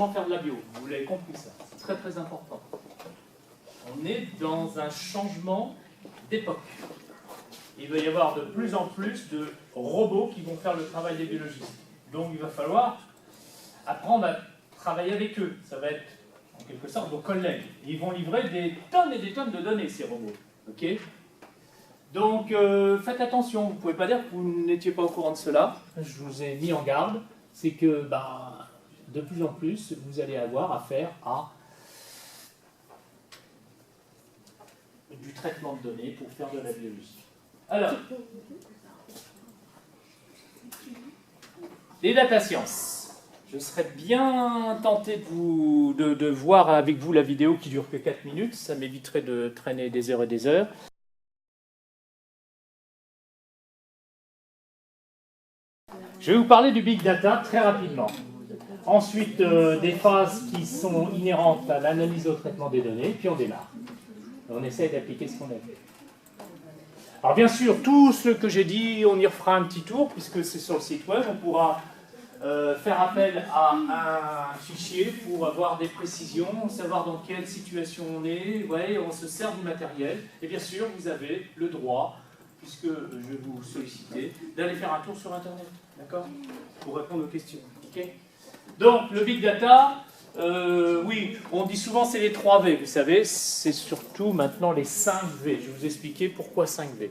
seulement faire de la bio. Vous l'avez compris ça, c'est très très important. On est dans un changement d'époque. Il va y avoir de plus en plus de robots qui vont faire le travail des biologistes. Donc il va falloir apprendre à travailler avec eux. Ça va être en quelque sorte vos collègues. Ils vont livrer des tonnes et des tonnes de données, ces robots. Ok ? Donc faites attention, vous ne pouvez pas dire que vous n'étiez pas au courant de cela. Je vous ai mis en garde. C'est que de plus en plus, vous allez avoir affaire à du traitement de données pour faire de la biologie. Alors, les data science. Je serais bien tenté de voir avec vous la vidéo qui dure que 4 minutes. Ça m'éviterait de traîner des heures et des heures. Je vais vous parler du big data très rapidement. Ensuite, des phases qui sont inhérentes à l'analyse et au traitement des données, puis on démarre. On essaye d'appliquer ce qu'on a fait. Alors bien sûr, tout ce que j'ai dit, on y refera un petit tour, puisque c'est sur le site web, on pourra faire appel à un fichier pour avoir des précisions, savoir dans quelle situation on est, ouais, on se sert du matériel, et bien sûr, vous avez le droit, puisque je vais vous solliciter, d'aller faire un tour sur Internet, d'accord ? Pour répondre aux questions, ok ? Donc, le big data, oui, on dit souvent c'est les 3 V, vous savez, c'est surtout maintenant les 5 V. Je vais vous expliquer pourquoi 5 V.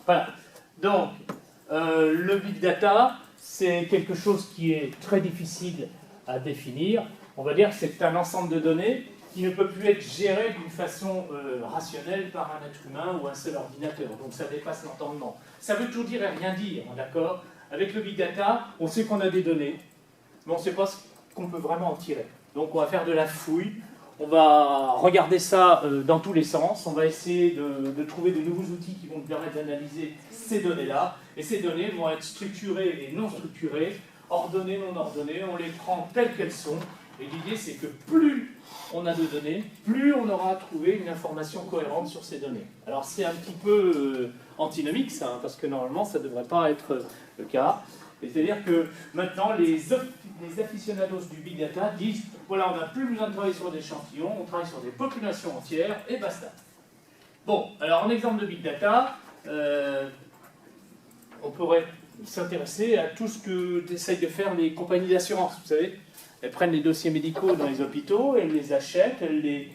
Voilà, donc le big data, c'est quelque chose qui est très difficile à définir. On va dire que c'est un ensemble de données qui ne peut plus être géré d'une façon rationnelle par un être humain ou un seul ordinateur. Donc ça dépasse l'entendement. Ça veut tout dire et rien dire, d'accord ? Avec le big data, on sait qu'on a des données, mais on ne sait pas ce qu'on peut vraiment en tirer. Donc on va faire de la fouille, on va regarder ça dans tous les sens, on va essayer de trouver de nouveaux outils qui vont nous permettre d'analyser ces données-là, et ces données vont être structurées et non structurées, ordonnées, non ordonnées, on les prend telles qu'elles sont, et l'idée c'est que plus on a de données, plus on aura trouvé une information cohérente sur ces données. Alors c'est un petit peu antinomique ça, hein, parce que normalement ça ne devrait pas être le cas. C'est-à-dire que maintenant les aficionados du big data disent voilà, on n'a plus besoin de travailler sur des échantillons, on travaille sur des populations entières et basta. Bon, alors en exemple de big data, on pourrait s'intéresser à tout ce que essayent de faire les compagnies d'assurance, vous savez. Elles prennent les dossiers médicaux dans les hôpitaux, elles les achètent, elles les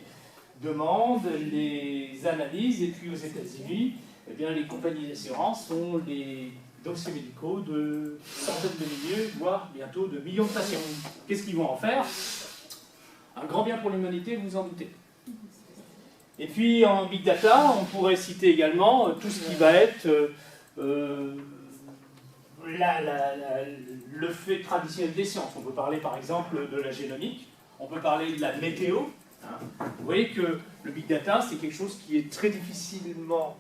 demandent, elles les analysent, et puis aux États-Unis, eh bien, les compagnies d'assurance ont les dossiers médicaux de centaines de milliers, voire bientôt de millions de patients. Qu'est-ce qu'ils vont en faire? Un grand bien pour l'humanité, vous vous en doutez. Et puis en big data, on pourrait citer également tout ce qui va être le fait traditionnel des sciences. On peut parler par exemple de la génomique, on peut parler de la météo. Vous voyez que le big data, c'est quelque chose qui est très difficilement,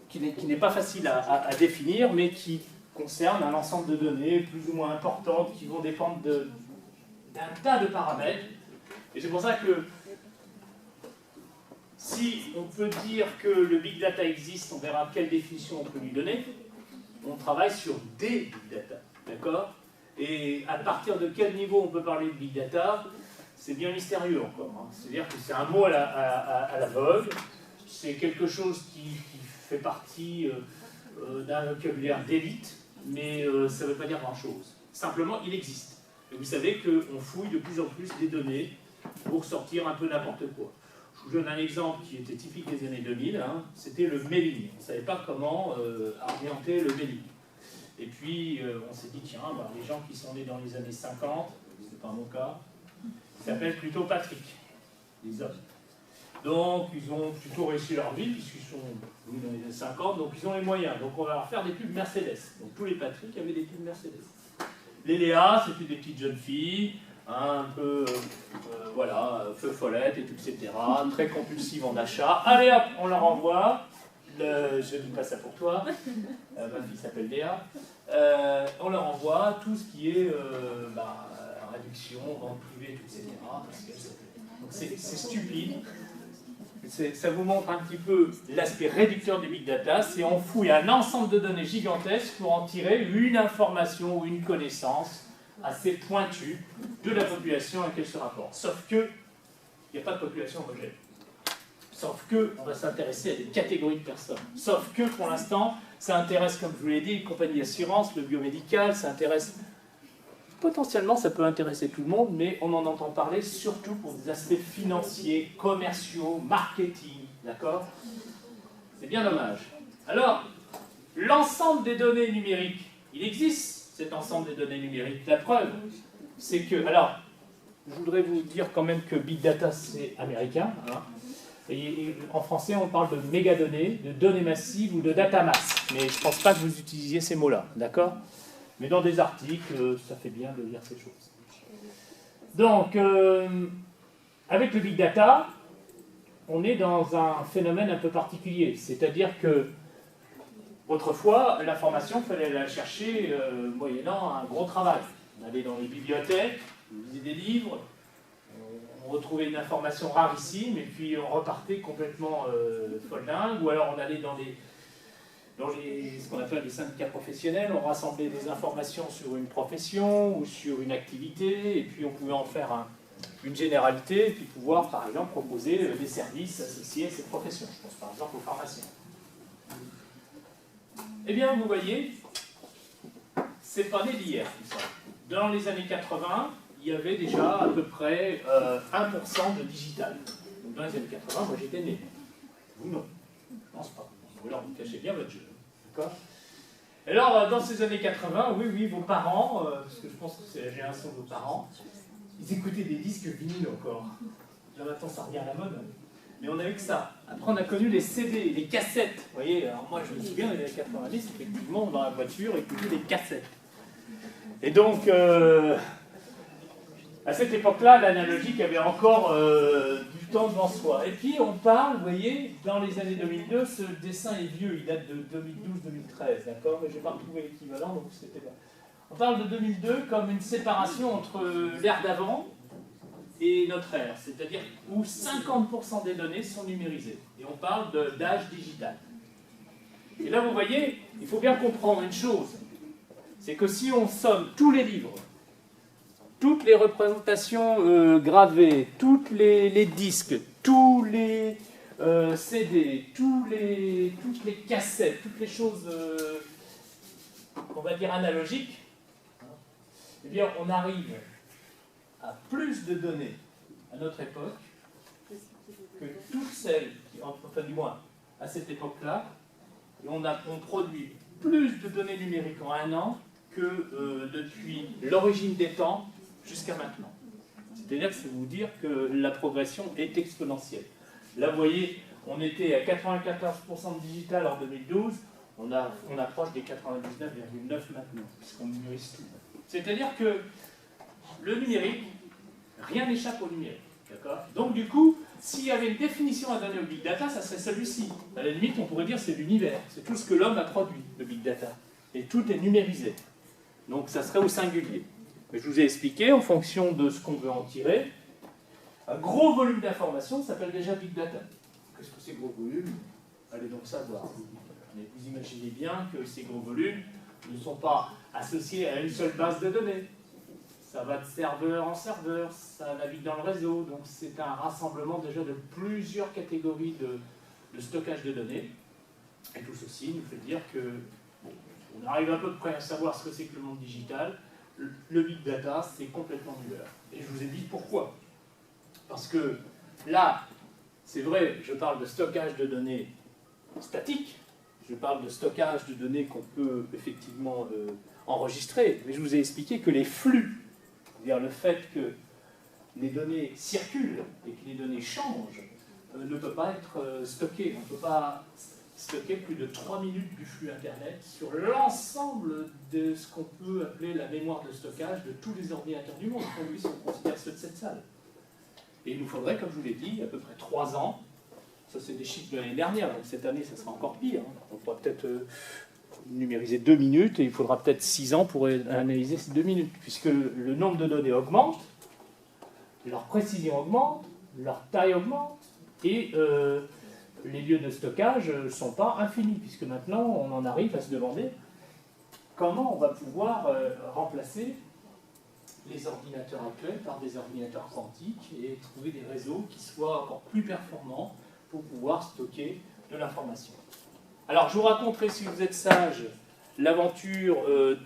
qui n'est pas facile à définir, mais qui concerne un ensemble de données plus ou moins importantes qui vont dépendre d'un tas de paramètres. Et c'est pour ça que si on peut dire que le big data existe, on verra quelle définition on peut lui donner. On travaille sur des big data, d'accord? Et à partir de quel niveau on peut parler de big data, c'est bien mystérieux encore. Hein. C'est-à-dire que c'est un mot à la vogue, c'est quelque chose qui fait partie d'un vocabulaire d'élite, mais ça ne veut pas dire grand-chose. Simplement, il existe. Et vous savez qu'on fouille de plus en plus des données pour sortir un peu n'importe quoi. Je vous donne un exemple qui était typique des années 2000, hein, c'était le mailing. On ne savait pas comment orienter le mailing. Et puis on s'est dit, tiens, les gens qui sont nés dans les années 50, ce n'est pas mon cas, ils s'appellent plutôt Patrick, les hommes. Donc ils ont plutôt réussi leur vie, puisqu'ils sont nés dans les années 50, donc ils ont les moyens. Donc on va leur faire des pubs Mercedes. Donc tous les Patrick avaient des pubs Mercedes. Les Léa, c'était des petites jeunes filles, un peu, voilà, feu follette, et tout, etc. Très compulsive en achat. Allez hop, on leur envoie. Je ne dis pas ça pour toi. Ma fille s'appelle Léa. On leur envoie tout ce qui est réduction, vente privée, etc. Donc c'est stupide. ça vous montre un petit peu l'aspect réducteur du big data, c'est on fouille un ensemble de données gigantesques pour en tirer une information ou une connaissance assez pointue de la population à laquelle se rapporte. Sauf que, il n'y a pas de population homogène. Sauf que, on va s'intéresser à des catégories de personnes. Sauf que, pour l'instant, ça intéresse, comme je vous l'ai dit, les compagnies d'assurance, le biomédical, ça intéresse... Potentiellement, ça peut intéresser tout le monde, mais on en entend parler surtout pour des aspects financiers, commerciaux, marketing, d'accord? C'est bien dommage. Alors, l'ensemble des données numériques, il existe cet ensemble des données numériques. La preuve, c'est que... Alors, je voudrais vous dire quand même que Big Data, c'est américain. Hein. Et en français, on parle de mégadonnées, de données massives ou de data mass. Mais je ne pense pas que vous utilisiez ces mots-là, d'accord? Mais dans des articles, ça fait bien de lire ces choses. Donc, avec le Big Data, on est dans un phénomène un peu particulier. C'est-à-dire que, autrefois, l'information, il fallait la chercher moyennant un gros travail. On allait dans les bibliothèques, on lisait des livres, on retrouvait une information rarissime, et puis on repartait complètement foldingue, ou alors on allait dans ce qu'on appelle les syndicats professionnels, on rassemblait des informations sur une profession ou sur une activité, et puis on pouvait en faire une généralité, et puis pouvoir, par exemple, proposer des services associés à cette profession. Je pense par exemple aux pharmaciens. Eh bien, vous voyez, c'est pas né d'hier, tout ça. Dans les années 80, il y avait déjà à peu près 1% de digital. Donc dans les années 80, moi j'étais né. Vous non. Je pense pas. Ou alors vous cachez bien votre jeu. D'accord? Alors, dans ces années 80, oui, vos parents, parce que je pense que c'est la génération de vos parents, ils écoutaient des disques vinyles encore. Là maintenant, ça revient à la mode. Mais on n'avait que ça. Après, on a connu les CD, les cassettes. Vous voyez, alors moi, je me souviens, dans les années 90, effectivement, dans la voiture, on écoutait des cassettes. Et donc, à cette époque-là, l'analogique avait encore du temps devant soi. Et puis, on parle, vous voyez, dans les années 2002, ce dessin est vieux, il date de 2012-2013, d'accord? Mais je n'ai pas retrouvé l'équivalent, donc c'était là. On parle de 2002 comme une séparation entre l'ère d'avant et notre ère, c'est-à-dire où 50% des données sont numérisées. Et on parle d'âge digital. Et là, vous voyez, il faut bien comprendre une chose, c'est que si on somme tous les livres, toutes les représentations gravées, tous les disques, tous les CD, toutes les cassettes, toutes les choses, on va dire analogiques, eh bien, on arrive à plus de données à notre époque que toutes celles, enfin du moins à cette époque-là, et on produit plus de données numériques en un an que depuis l'origine des temps jusqu'à maintenant. C'est-à-dire que c'est vous dire que la progression est exponentielle. Là, vous voyez, on était à 94% de digital en 2012, on approche des 99,9 maintenant, puisqu'on numérise tout. C'est-à-dire que le numérique, rien n'échappe au numérique. D'accord ? Donc du coup, s'il y avait une définition à donner au Big Data, ça serait celui-ci. À la limite, on pourrait dire c'est l'univers. C'est tout ce que l'homme a produit, le Big Data. Et tout est numérisé. Donc ça serait au singulier. Mais je vous ai expliqué, en fonction de ce qu'on veut en tirer, un gros volume d'informations s'appelle déjà Big Data. Qu'est-ce que c'est gros volume? Allez donc savoir. Mais vous imaginez bien que ces gros volumes ne sont pas associés à une seule base de données. Ça va de serveur en serveur, ça navigue dans le réseau, donc c'est un rassemblement déjà de plusieurs catégories de stockage de données. Et tout ceci nous fait dire que on arrive à peu près à savoir ce que c'est que le monde digital. Le Big Data, c'est complètement nul. Et je vous ai dit pourquoi. Parce que là, c'est vrai, je parle de stockage de données statiques, je parle de stockage de données qu'on peut effectivement enregistrer, mais je vous ai expliqué que les flux, c'est-à-dire le fait que les données circulent et que les données changent, ne peut pas être stocké. On ne peut pas stocker plus de 3 minutes du flux Internet sur l'ensemble de ce qu'on peut appeler la mémoire de stockage de tous les ordinateurs du monde, comme si on considère ceux de cette salle. Et il nous faudrait, comme je vous l'ai dit, à peu près 3 ans. Ça, c'est des chiffres de l'année dernière, donc cette année, ça sera encore pire. On pourra peut-être numériser 2 minutes, et il faudra peut-être 6 ans pour analyser ces 2 minutes, puisque le nombre de données augmente, leur précision augmente, leur taille augmente, Et les lieux de stockage ne sont pas infinis, puisque maintenant on en arrive à se demander comment on va pouvoir remplacer les ordinateurs actuels par des ordinateurs quantiques et trouver des réseaux qui soient encore plus performants pour pouvoir stocker de l'information. Alors je vous raconterai, si vous êtes sage, l'aventure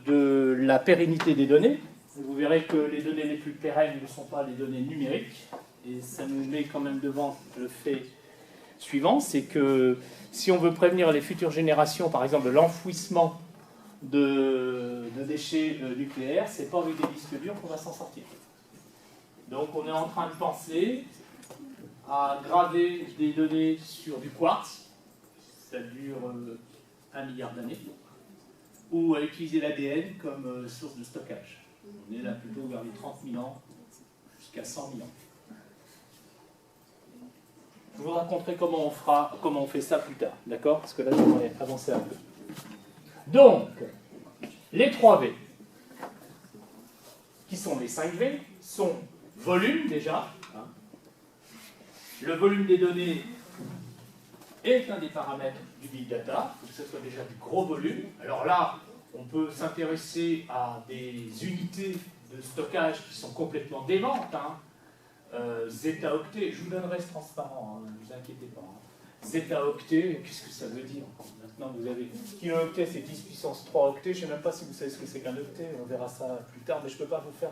de la pérennité des données. Vous verrez que les données les plus pérennes ne sont pas les données numériques, et ça nous met quand même devant le fait suivant, c'est que si on veut prévenir les futures générations, par exemple, de l'enfouissement de déchets nucléaires, c'est pas avec des disques durs qu'on va s'en sortir. Donc on est en train de penser à graver des données sur du quartz, ça dure 1 milliard d'années, ou à utiliser l'ADN comme source de stockage. On est là plutôt vers les 30 000 ans jusqu'à 100 000 ans. Je vous raconterai comment on fait ça plus tard, d'accord? Parce que là, j'aimerais avancer un peu. Donc, les 3 V, qui sont les 5 V, sont volume déjà. Le volume des données est un des paramètres du big data. Il faut que ce soit déjà du gros volume. Alors là, on peut s'intéresser à des unités de stockage qui sont complètement démentes. Zeta-octet, je vous donnerai ce transparent, ne vous inquiétez pas. Zeta-octet, qu'est-ce que ça veut dire? Maintenant, vous avez kilo-octet, c'est 10 puissance 3 octets. Je ne sais même pas si vous savez ce que c'est qu'un octet, on verra ça plus tard, mais je ne peux pas vous faire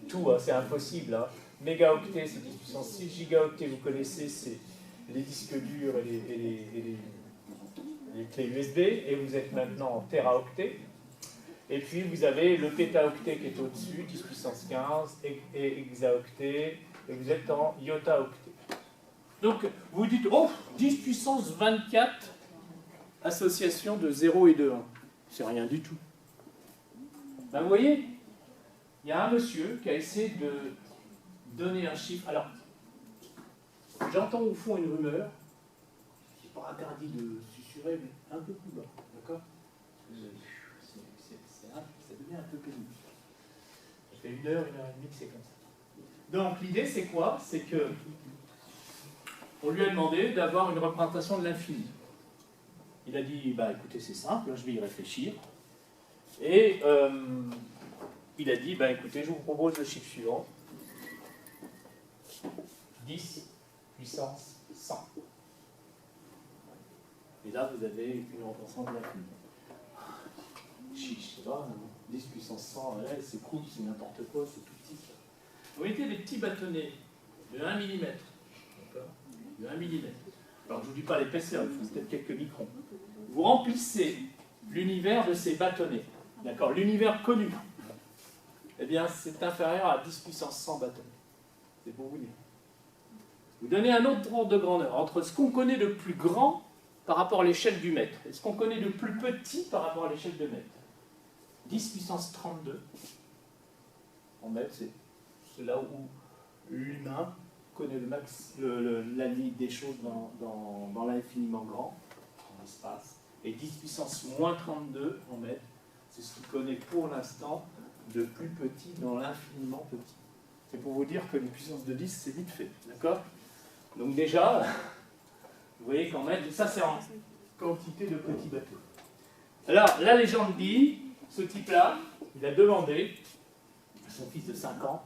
tout, c'est impossible. Mégaoctet, c'est 10 puissance 6. Gigaoctet, vous connaissez, c'est les disques durs et les clés USB, et vous êtes maintenant en téraoctet. Et puis vous avez le pétaoctet qui est au-dessus, 10 puissance 15, et hexaoctet, et vous êtes en iotaoctet. Donc vous dites, oh, 10 puissance 24 associations de 0 et de 1. C'est rien du tout. Ben, vous voyez, il y a un monsieur qui a essayé de donner un chiffre. Alors, j'entends au fond une rumeur, qui n'est pas interdit de susurrer, mais un peu plus bas, d'accord? Ça devient un peu pénible. Ça fait 1 heure, 1 heure et demie que c'est comme ça. Donc l'idée c'est quoi? C'est que on lui a demandé d'avoir une représentation de l'infini. Il a dit, bah écoutez, c'est simple, je vais y réfléchir. Et il a dit, bah écoutez, je vous propose le chiffre suivant. 10 puissance 100. Et là, vous avez une représentation de l'infini. Chiche, c'est vrai, 10 puissance 100, ouais, c'est cool, c'est n'importe quoi, c'est tout petit. Vous mettez des petits bâtonnets de 1 mm, d'accord, de 1 mm. Alors je ne vous dis pas l'épaisseur, il faut peut-être quelques microns. Vous remplissez l'univers de ces bâtonnets, d'accord, l'univers connu. Eh bien, c'est inférieur à 10 puissance 100 bâtonnets. C'est pour vous dire. Vous donnez un autre ordre de grandeur entre ce qu'on connaît de plus grand par rapport à l'échelle du mètre et ce qu'on connaît de plus petit par rapport à l'échelle de mètre. 10 puissance 32 en mètre, c'est là où l'humain connaît la limite des choses dans l'infiniment grand, en espace. Et 10 puissance moins 32 en mètre, c'est ce qu'il connaît pour l'instant de plus petit dans l'infiniment petit. C'est pour vous dire que les puissances de 10, c'est vite fait, d'accord? Donc déjà, vous voyez qu'en mètre, ça c'est en quantité de petits bateaux. Alors, la légende dit, ce type-là, il a demandé à son fils de 5 ans,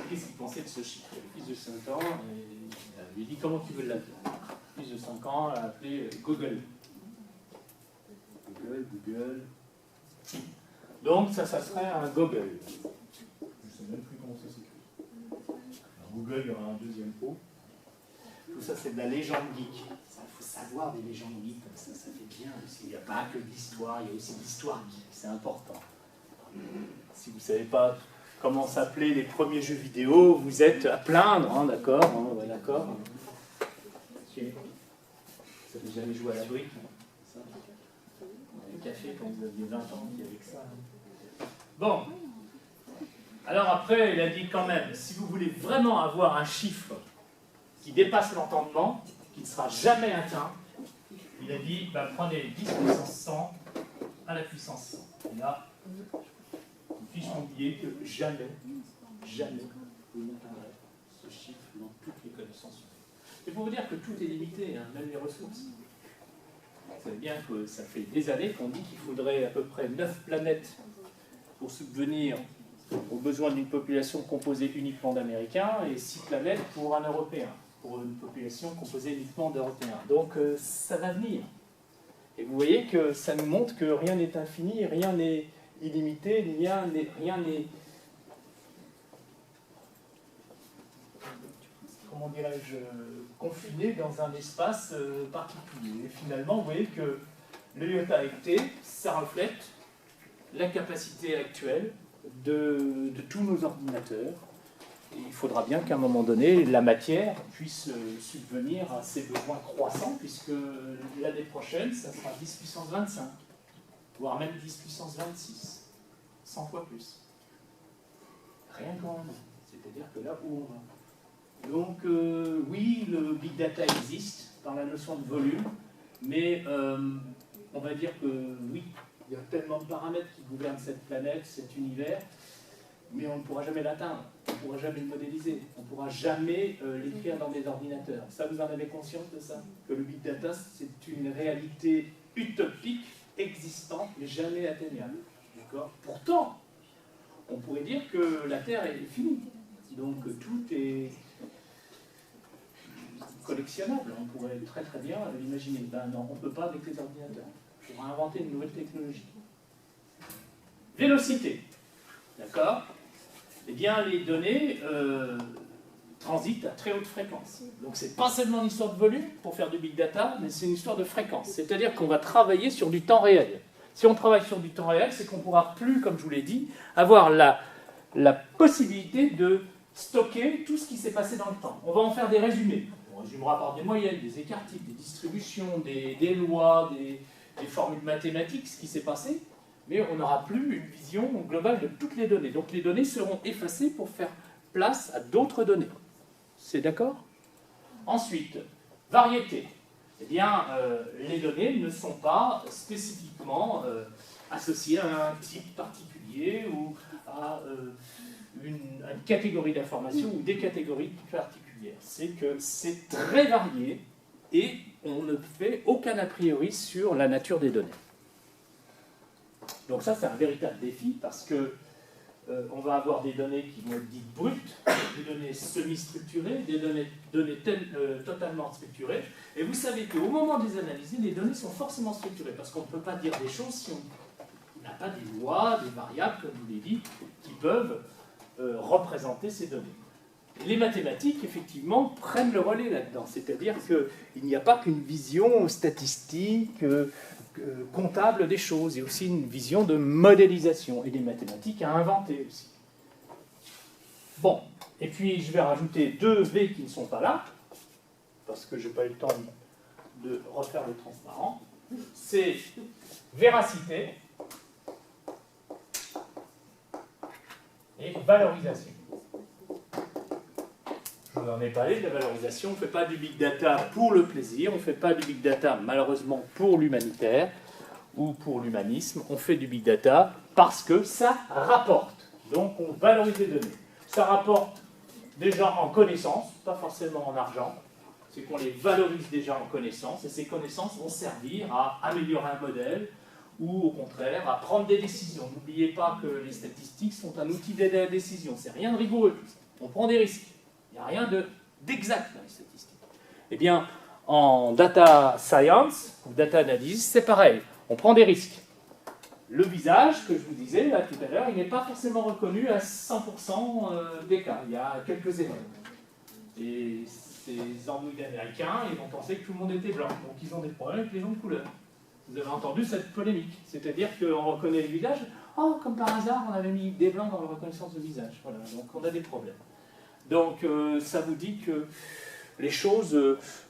qu'est-ce qu'il pensait de ce chiffre. Le fils de 5 ans, il lui dit comment tu veux l'appeler. Le fils de 5 ans l'a appelé Google. Google. Donc ça serait un Google. Je ne sais même plus comment ça s'écrit. Google, il y aura un deuxième pot. Tout ça, c'est de la légende geek. Il faut savoir des légendes geeks, comme ça fait bien aussi. Il n'y a pas que de l'histoire, il y a aussi de l'histoire geek. C'est important. Si vous ne savez pas comment s'appelaient les premiers jeux vidéo, vous êtes à plaindre, hein, d'accord, hein, ouais, d'accord. Okay. Vous n'avez jamais joué à la brique, hein, le café quand vous aviez 20 ans, il y avait que ça. Hein. Bon. Alors après, il a dit quand même, si vous voulez vraiment avoir un chiffre qui dépasse l'entendement, qui ne sera jamais atteint, il a dit, bah, prenez 10 puissance 100 à la puissance 100. Et là, il fiche oublier que jamais, vous n'atteindrez ce chiffre dans toutes les connaissances. C'est pour vous dire que tout est limité, hein, même les ressources. Vous savez bien que ça fait des années qu'on dit qu'il faudrait à peu près 9 planètes pour subvenir aux besoins d'une population composée uniquement d'Américains et 6 planètes pour un Européen, pour une population composée uniquement d'Européens. Donc ça va venir. Et vous voyez que ça nous montre que rien n'est infini, rien n'est illimité, rien n'est comment dirais-je, confiné dans un espace particulier. Et finalement, vous voyez que le iota hectée, ça reflète la capacité actuelle de tous nos ordinateurs. Et il faudra bien qu'à un moment donné, la matière puisse subvenir à ses besoins croissants, puisque l'année prochaine, ça sera 10 puissance 25, voire même 10 puissance 26, 100 fois plus. Rien qu'en un an. C'est-à-dire que là où on va. Donc oui, le big data existe dans la notion de volume, mais on va dire que oui, il y a tellement de paramètres qui gouvernent cette planète, cet univers, mais on ne pourra jamais l'atteindre, on ne pourra jamais le modéliser, on ne pourra jamais l'écrire dans des ordinateurs. Ça, vous en avez conscience de ça? Que le big data, c'est une réalité utopique, existante, mais jamais atteignable. D'accord? Pourtant, on pourrait dire que la Terre est finie, donc tout est collectionnable, on pourrait très très bien l'imaginer. Ben non, on ne peut pas avec les ordinateurs. Il faudra inventer une nouvelle technologie. Vélocité. D'accord? Eh bien, les données transitent à très haute fréquence. Donc, ce n'est pas seulement une histoire de volume pour faire du big data, mais c'est une histoire de fréquence. C'est-à-dire qu'on va travailler sur du temps réel. Si on travaille sur du temps réel, c'est qu'on ne pourra plus, comme je vous l'ai dit, avoir la possibilité de stocker tout ce qui s'est passé dans le temps. On va en faire des résumés. On résumera par des moyennes, des écarts types, des distributions, des lois, des formules mathématiques, ce qui s'est passé, mais on n'aura plus une vision globale de toutes les données. Donc les données seront effacées pour faire place à d'autres données. C'est d'accord? Ensuite, variété. Eh bien, les données ne sont pas spécifiquement associées à un type particulier ou à une catégorie d'informations ou des catégories particulières. C'est que c'est très varié et on ne fait aucun a priori sur la nature des données. Donc ça, c'est un véritable défi parce que on va avoir des données qui vont être dites brutes, des données semi-structurées, des données totalement structurées. Et vous savez qu'au moment de les analyser, les données sont forcément structurées parce qu'on ne peut pas dire des choses si on n'a pas des lois, des variables, comme je vous l'ai dit, qui peuvent représenter ces données. Les mathématiques, effectivement, prennent le relais là-dedans. C'est-à-dire qu'il n'y a pas qu'une vision statistique, comptable des choses. Il y a aussi une vision de modélisation et des mathématiques à inventer aussi. Bon, et puis je vais rajouter deux V qui ne sont pas là, parce que je n'ai pas eu le temps de refaire le transparent. C'est véracité et valorisation. Je vous en ai parlé de la valorisation. On ne fait pas du big data pour le plaisir, on ne fait pas du big data malheureusement pour l'humanitaire ou pour l'humanisme. On fait du big data parce que ça rapporte. Donc on valorise les données. Ça rapporte déjà en connaissances, pas forcément en argent. C'est qu'on les valorise déjà en connaissances et ces connaissances vont servir à améliorer un modèle ou au contraire à prendre des décisions. N'oubliez pas que les statistiques sont un outil d'aide à la décision. C'est rien de rigoureux. On prend des risques. Il n'y a rien d'exact dans les statistiques. Eh bien, en data science, ou data analysis, c'est pareil. On prend des risques. Le visage, que je vous disais là, tout à l'heure, il n'est pas forcément reconnu à 100% des cas. Il y a quelques erreurs. Et ces andouilles américains, ils vont penser que tout le monde était blanc. Donc ils ont des problèmes avec les gens de couleur. Vous avez entendu cette polémique. C'est-à-dire qu'on reconnaît les visages. Oh, comme par hasard, on avait mis des blancs dans la reconnaissance de visage. Voilà, donc on a des problèmes. Donc ça vous dit que les choses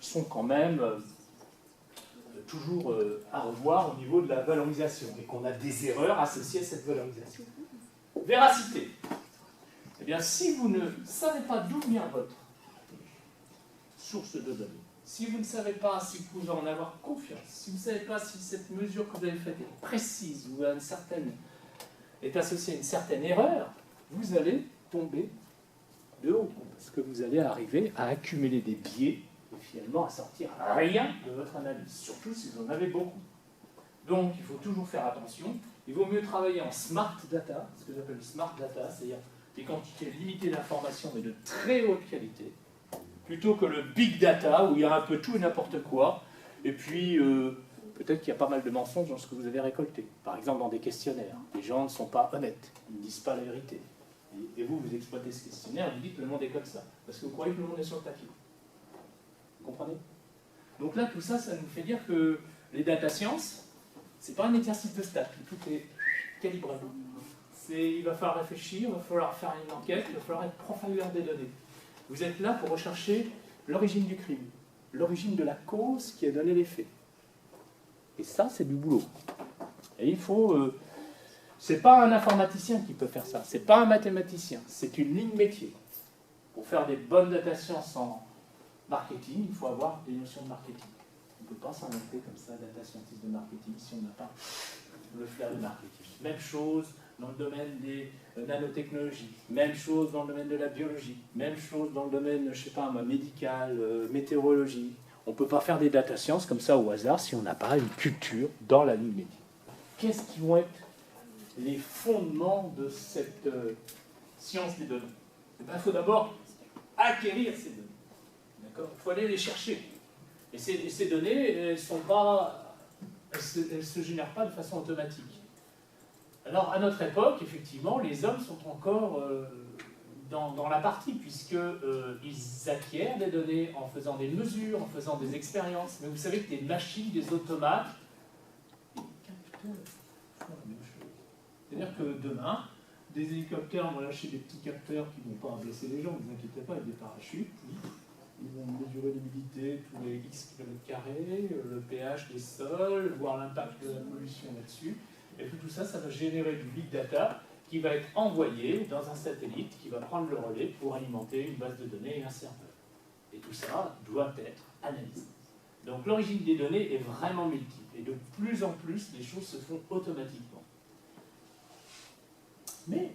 sont quand même toujours à revoir au niveau de la valorisation et qu'on a des erreurs associées à cette valorisation. Véracité. Eh bien, si vous ne savez pas d'où vient votre source de données, si vous ne savez pas si vous pouvez en avoir confiance, si vous ne savez pas si cette mesure que vous avez faite est précise ou est associée à une certaine erreur, vous allez tomber de haut, parce que vous allez arriver à accumuler des biais et finalement à sortir rien de votre analyse, surtout si vous en avez beaucoup. Donc il faut toujours faire attention. Il vaut mieux travailler en smart data, ce que j'appelle smart data, c'est-à-dire des quantités limitées d'informations mais de très haute qualité, plutôt que le big data où il y a un peu tout et n'importe quoi, et puis peut-être qu'il y a pas mal de mensonges dans ce que vous avez récolté. Par exemple dans des questionnaires, les gens ne sont pas honnêtes, ils ne disent pas la vérité. Et vous, vous exploitez ce questionnaire, vous dites que le monde est comme ça, parce que vous croyez que le monde est sur le papier. Vous comprenez? Donc là, tout ça, ça nous fait dire que les data science, c'est pas un exercice de stats, tout est calibré. Il va falloir réfléchir, il va falloir faire une enquête, il va falloir être profiler des données. Vous êtes là pour rechercher l'origine du crime, l'origine de la cause qui a donné les faits. Et ça, c'est du boulot. Et il faut... c'est pas un informaticien qui peut faire ça, c'est pas un mathématicien, c'est une ligne métier. Pour faire des bonnes data science en marketing, il faut avoir des notions de marketing. On ne peut pas s'inventer comme ça, data scientist de marketing, si on n'a pas le flair du marketing. Même chose dans le domaine des nanotechnologies, même chose dans le domaine de la biologie, même chose dans le domaine, je sais pas, médical, météorologie. On ne peut pas faire des data science comme ça au hasard si on n'a pas une culture dans la ligne métier. Qu'est-ce qui vont être les fondements de cette science des données? Il faut d'abord acquérir ces données. D'accord? Il faut aller les chercher. Et ces données, elles ne se génèrent pas de façon automatique. Alors, à notre époque, effectivement, les hommes sont encore dans la partie, puisqu'ils acquièrent des données en faisant des mesures, en faisant des expériences. Mais vous savez que des machines, des automates, des capteurs font la même chose. C'est-à-dire que demain, des hélicoptères vont lâcher des petits capteurs qui ne vont pas blesser les gens, ne vous inquiétez pas, avec des parachutes. Ils vont mesurer l'humidité tous les X km², le pH des sols, voir l'impact de la pollution là-dessus. Et puis tout ça, ça va générer du big data qui va être envoyé dans un satellite qui va prendre le relais pour alimenter une base de données et un serveur. Et tout ça doit être analysé. Donc l'origine des données est vraiment multiple. Et de plus en plus, les choses se font automatiquement. Mais,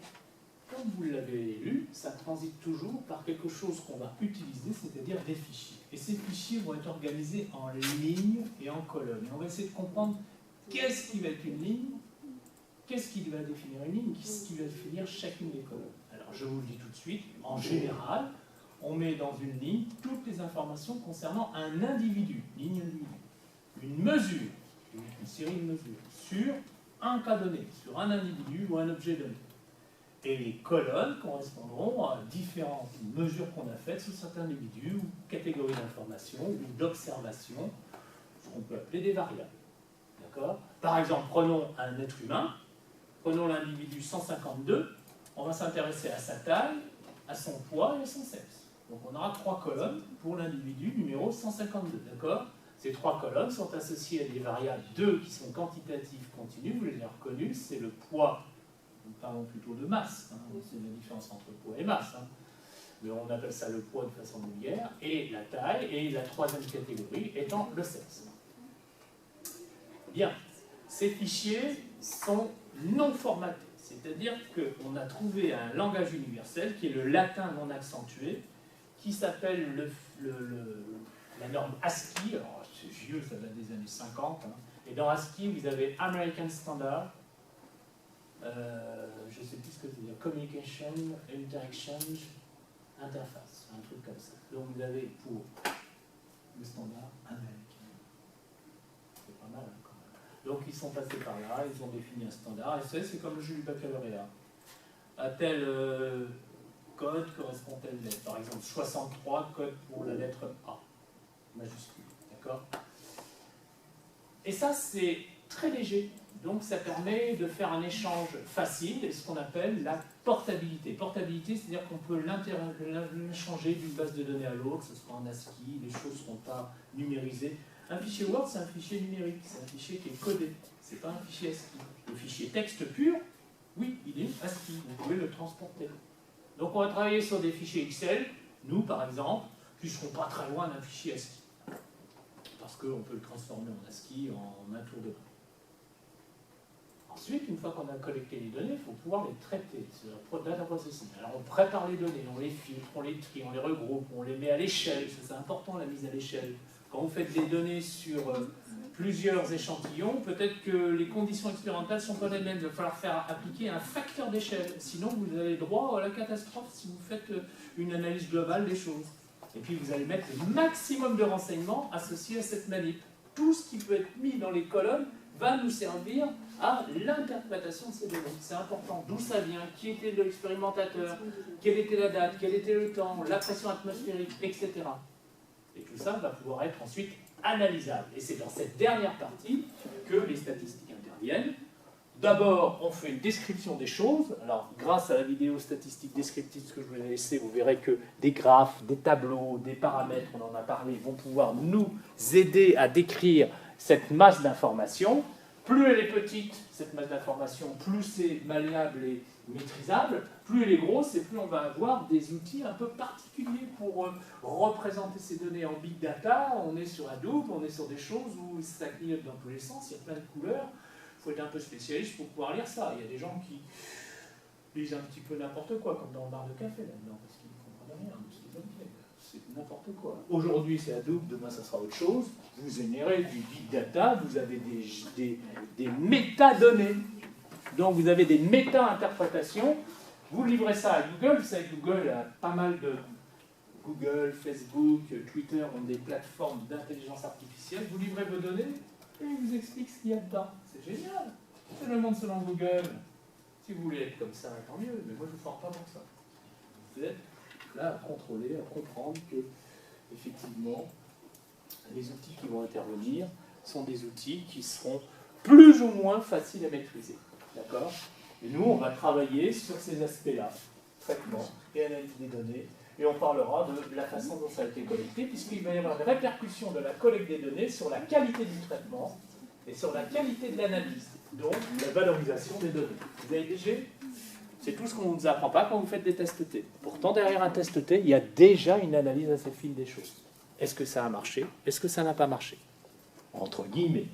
comme vous l'avez lu, ça transite toujours par quelque chose qu'on va utiliser, c'est-à-dire des fichiers. Et ces fichiers vont être organisés en lignes et en colonnes. Et on va essayer de comprendre qu'est-ce qui va être une ligne, qu'est-ce qui va définir une ligne, qu'est-ce qui va définir chacune des colonnes. Alors, je vous le dis tout de suite, en général, on met dans une ligne toutes les informations concernant un individu, ligne individu, une mesure, une série de mesures, sur un cas donné, sur un individu ou un objet donné. Et les colonnes correspondront à différentes mesures qu'on a faites sur certains individus, ou catégories d'informations, ou d'observations, ce qu'on peut appeler des variables. D'accord ? Par exemple, prenons un être humain, prenons l'individu 152, on va s'intéresser à sa taille, à son poids et à son sexe. Donc on aura 3 colonnes pour l'individu numéro 152. D'accord ? Ces 3 colonnes sont associées à des variables 2 qui sont quantitatives continues, vous les avez reconnues, c'est le poids. Nous parlons plutôt de masse, hein. C'est la différence entre poids et masse. Hein. Mais on appelle ça le poids de façon vulgaire, et la taille, et la troisième catégorie étant le sexe. Bien, ces fichiers sont non formatés, c'est-à-dire qu'on a trouvé un langage universel qui est le latin non accentué, qui s'appelle la norme ASCII, alors c'est vieux, ça date des années 50, hein. Et dans ASCII, vous avez American Standard, je ne sais plus ce que c'est, Communication, Interaction, Interface, un truc comme ça. Donc vous avez pour le standard américain. C'est pas mal, hein, quand même. Donc ils sont passés par là, ils ont défini un standard, et c'est comme le jeu du baccalauréat. À tel code correspond telle lettre. Par exemple, 63 code pour la lettre A, majuscule. D'accord ? Et ça, c'est très léger. Donc ça permet de faire un échange facile, et ce qu'on appelle la portabilité. Portabilité, c'est-à-dire qu'on peut l'échanger d'une base de données à l'autre, ce sera en ASCII, les choses ne seront pas numérisées. Un fichier Word, c'est un fichier numérique, c'est un fichier qui est codé, ce n'est pas un fichier ASCII. Le fichier texte pur, oui, il est ASCII, vous pouvez le transporter. Donc on va travailler sur des fichiers Excel, nous par exemple, qui ne seront pas très loin d'un fichier ASCII. Parce qu'on peut le transformer en ASCII en un tour de main. ensuite, une fois qu'on a collecté les données, il faut pouvoir les traiter. C'est le data processing. Alors on prépare les données, on les filtre, on les trie, on les regroupe, on les met à l'échelle. C'est important la mise à l'échelle. Quand vous faites des données sur plusieurs échantillons, peut-être que les conditions expérimentales ne sont pas les mêmes. Il va falloir faire appliquer un facteur d'échelle. Sinon, vous avez droit à la catastrophe si vous faites une analyse globale des choses. Et puis, vous allez mettre le maximum de renseignements associés à cette manip. Tout ce qui peut être mis dans les colonnes va nous servir à l'interprétation de ces données. C'est important. D'où ça vient, qui était l'expérimentateur, quelle était la date, quel était le temps, la pression atmosphérique, etc. Et tout ça va pouvoir être ensuite analysable. Et c'est dans cette dernière partie que les statistiques interviennent. D'abord, on fait une description des choses. Alors, grâce à la vidéo statistique descriptive que je vous ai laissée, vous verrez que des graphes, des tableaux, des paramètres, on en a parlé, vont pouvoir nous aider à décrire cette masse d'informations. Plus elle est petite, cette masse d'informations, plus c'est malléable et maîtrisable. Plus elle est grosse, et plus on va avoir des outils un peu particuliers pour représenter ces données en big data. On est sur Hadoop, on est sur des choses où ça clignote dans tous les sens, il y a plein de couleurs. Il faut être un peu spécialiste pour pouvoir lire ça. Il y a des gens qui lisent un petit peu n'importe quoi, comme dans le bar de café là-dedans, parce qu'ils ne comprennent rien. C'est n'importe quoi. Aujourd'hui, c'est Hadoop, demain, ça sera autre chose. Vous générez du big data, vous avez des métadonnées. Donc, vous avez des méta-interprétations. Vous livrez ça à Google. Vous savez que Google a pas mal de... Google, Facebook, Twitter ont des plateformes d'intelligence artificielle. Vous livrez vos données et ils vous expliquent ce qu'il y a dedans. C'est génial. C'est le monde selon Google. Si vous voulez être comme ça, tant mieux. Mais moi, je ne vous forme pas pour ça. Vous êtes là à contrôler, à comprendre que, effectivement, les outils qui vont intervenir sont des outils qui seront plus ou moins faciles à maîtriser. D'accord? Et nous, on va travailler sur ces aspects-là. Traitement et analyse des données. Et on parlera de la façon dont ça a été collecté, puisqu'il va y avoir des répercussions de la collecte des données sur la qualité du traitement et sur la qualité de l'analyse, donc la valorisation des données. Vous avez déjà? C'est tout ce qu'on ne vous apprend pas quand vous faites des tests T. Pourtant, derrière un test T, il y a déjà une analyse assez fine des choses. Est-ce que ça a marché? Est-ce que ça n'a pas marché? Entre guillemets.